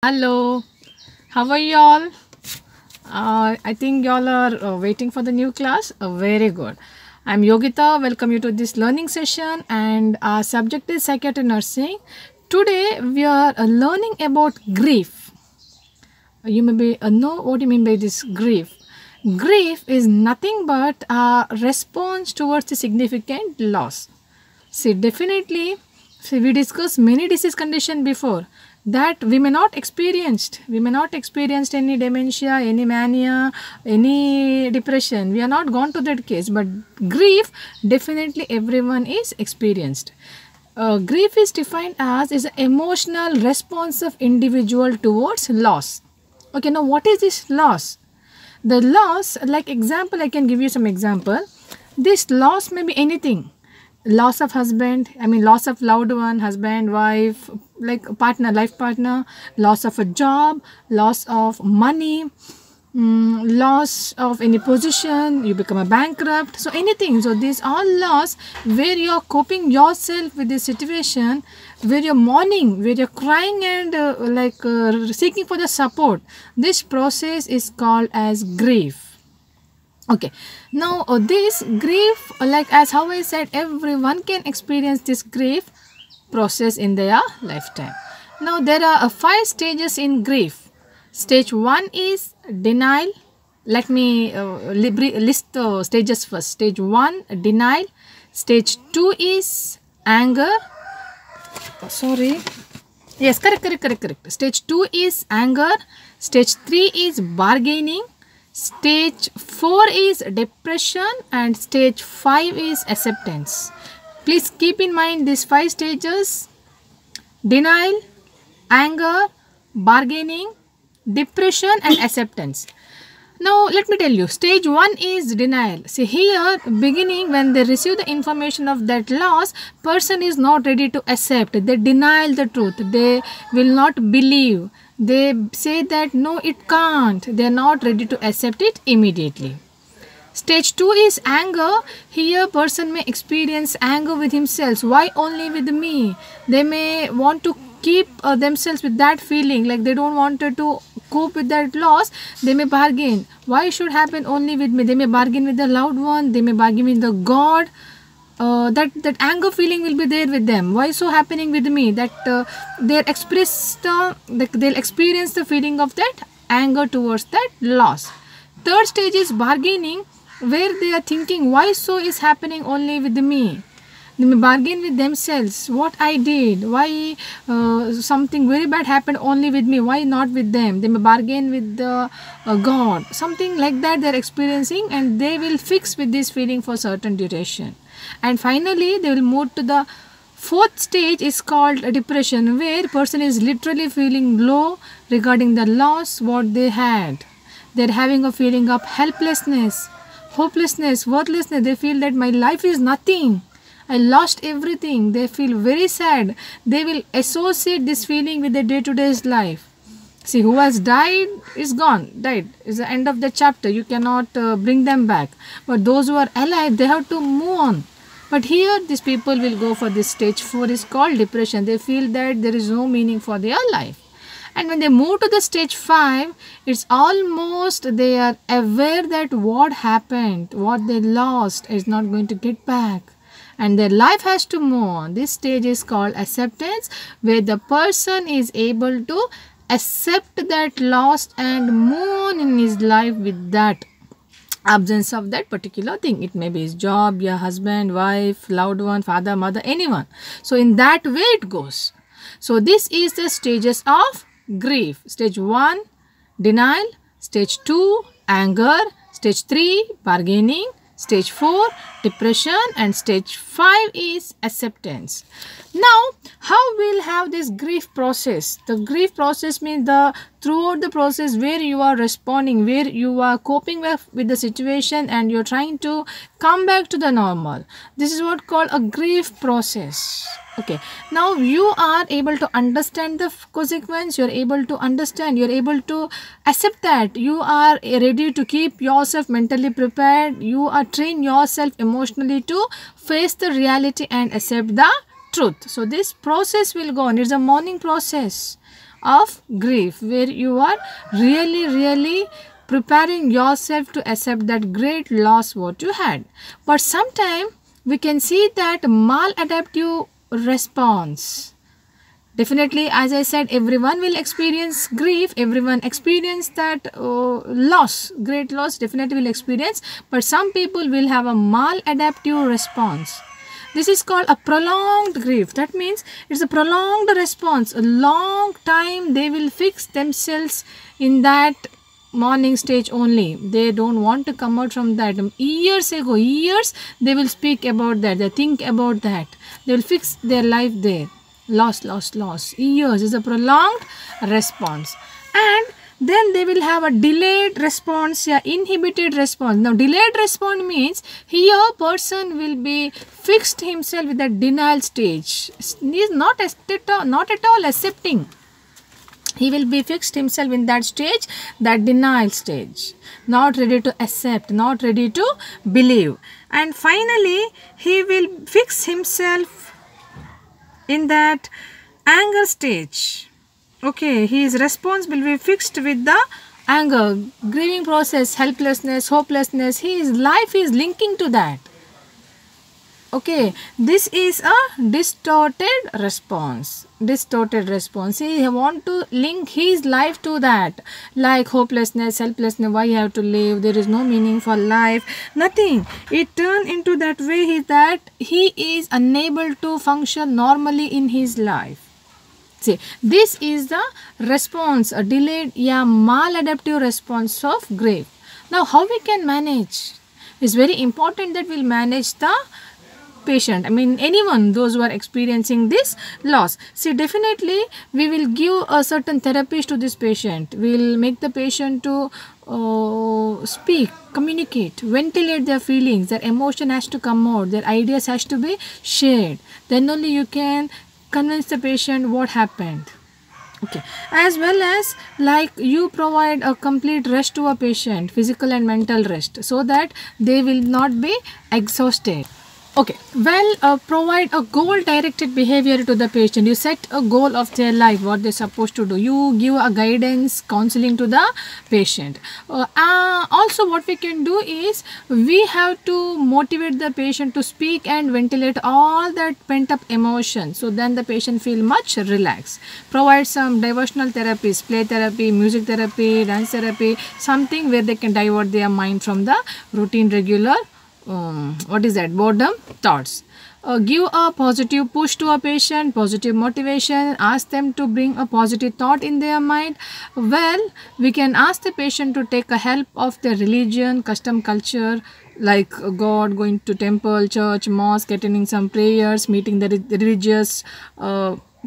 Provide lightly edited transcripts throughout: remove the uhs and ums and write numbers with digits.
Hello, how are you all? I think y'all are waiting for the new class. Very good. I'm Yogita. Welcome you to this learning session, and our subject is psychiatry nursing. Today we are learning about grief. You may be know what you mean by this grief. Grief is nothing but a response towards a significant loss. See, definitely, see, we discussed many disease condition before that we may not experienced. We may not experienced any dementia, any mania, any depression. We are not gone to that case. But grief, definitely everyone is experienced. Grief is defined as is an emotional response of individual towards loss. Okay, now what is this loss? The loss, like example, I can give you some example. This loss may be anything. Loss of husband, I mean loss of loved one, husband, wife, like partner, life partner, loss of a job, loss of money, loss of any position, you become a bankrupt, so anything. So these all loss where you're coping yourself with this situation, where you're mourning, where you're crying and seeking for the support. This process is called as grief. Okay, now this grief, like as how I said, everyone can experience this grief process in their lifetime. Now there are 5 stages in grief. Stage 1 is denial. Let me list the stages first. Stage 1, denial. Stage 2 is anger. Sorry. Yes, correct. Stage 2 is anger. Stage 3 is bargaining. Stage 4 is depression and stage 5 is acceptance. Please keep in mind these 5 stages: denial, anger, bargaining, depression and acceptance. Now let me tell you, stage 1 is denial. See here, beginning when they receive the information of that loss, person is not ready to accept. They deny the truth. They will not believe. They say that no, it can't. They are not ready to accept it immediately. Stage 2 is anger. Here person may experience anger with himself. Why only with me? They may want to keep themselves with that feeling, like they don't want to cope with that loss. They may bargain. Why should happen only with me? They may bargain with the loved one. They may bargain with the God. That anger feeling will be there with them. Why so happening with me? That they'll experience the feeling of that anger towards that loss. Third stage is bargaining, where they are thinking, why so is happening only with me? They may bargain with themselves. What I did? Why something very bad happened only with me? Why not with them? They may bargain with the God. Something like that they are experiencing, and they will fix with this feeling for certain duration. And finally, they will move to the fourth stage is called depression, where person is literally feeling low regarding the loss what they had. They're having a feeling of helplessness, hopelessness, worthlessness. They feel that my life is nothing. I lost everything. They feel very sad. They will associate this feeling with their day-to-day life. See, who has died is gone, died. It's the end of the chapter. You cannot bring them back. But those who are alive, they have to move on. But here, these people will go for this stage 4 is called depression. They feel that there is no meaning for their life. And when they move to the stage 5, it's almost they are aware that what happened, what they lost is not going to get back. And their life has to move on. This stage is called acceptance, where the person is able to accept that loss and move on in his life with that absence of that particular thing. It may be his job, your husband, wife, loved one, father, mother, anyone. So in that way it goes. So this is the stages of grief. Stage 1, denial. Stage 2, anger. Stage 3, bargaining. Stage 4, depression, and stage 5 is acceptance. Now, how we'll have this grief process? The grief process means throughout the process where you are responding, where you are coping with the situation and you're trying to come back to the normal. This is what called a grief process. Okay, now you are able to understand the consequence, you're able to understand, you're able to accept that, you are ready to keep yourself mentally prepared, you are train yourself emotionally to face the reality and accept the truth. So this process will go on. It's a mourning process. of grief, where you are really preparing yourself to accept that great loss what you had. But sometimes we can see that maladaptive response. Definitely, as I said, everyone will experience grief, everyone experience that loss, great loss, definitely will experience, but some people will have a maladaptive response. This is called a prolonged grief. That means it's a prolonged response. A long time they will fix themselves in that mourning stage only. They don't want to come out from that. Years ago, years, they will speak about that. They think about that. They will fix their life there. Loss. Years is a prolonged response. And then they will have a delayed response, inhibited response. Now, delayed response means here person will be fixed himself with the denial stage. He is not at all accepting. He will be fixed himself in that stage, that denial stage. Not ready to accept, not ready to believe. And finally, he will fix himself in that anger stage. Okay, his response will be fixed with the anger, grieving process, helplessness, hopelessness. His life is linking to that. Okay, this is a distorted response. Distorted response. He want to link his life to that, like hopelessness, helplessness. Why you have to live? There is no meaning for life. Nothing. It turned into that way that he is unable to function normally in his life. See, this is the response, a delayed, maladaptive response of grief. Now, how we can manage? It's very important that we'll manage the patient, anyone, those who are experiencing this loss. See, definitely we will give a certain therapies to this patient. We will make the patient to speak, communicate, ventilate their feelings. Their emotion has to come out, their ideas has to be shared. Then only you can convince the patient what happened. Okay, as well as like you provide a complete rest to a patient, physical and mental rest, so that they will not be exhausted. Okay, well, provide a goal-directed behavior to the patient. You set a goal of their life, what they're supposed to do. You give a guidance, counseling to the patient. Also, what we can do is we have to motivate the patient to speak and ventilate all that pent-up emotion. So then the patient feel much relaxed. Provide some diversional therapies, play therapy, music therapy, dance therapy, something where they can divert their mind from the routine, regular boredom thoughts. Give a positive push to a patient, positive motivation, ask them to bring a positive thought in their mind. Well, we can ask the patient to take a help of their religion, custom, culture, like God, going to temple, church, mosque, attending some prayers, meeting the religious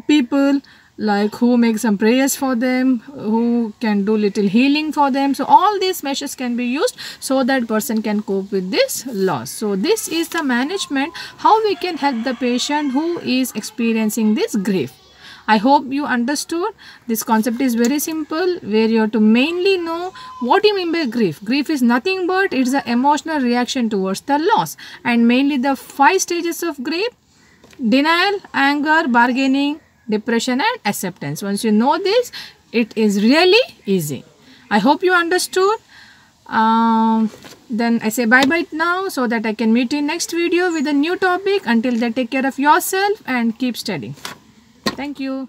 people, like who make some prayers for them, who can do little healing for them. So all these measures can be used so that person can cope with this loss. So this is the management, how we can help the patient who is experiencing this grief. I hope you understood. This concept is very simple, where you have to mainly know what you mean by grief. Grief is nothing but it's the emotional reaction towards the loss, and mainly the 5 stages of grief: denial, anger, bargaining, depression and acceptance. Once you know this, it is really easy. I hope you understood. Then I say bye now, so that I can meet you in next video with a new topic. Until then, take care of yourself and keep studying. Thank you.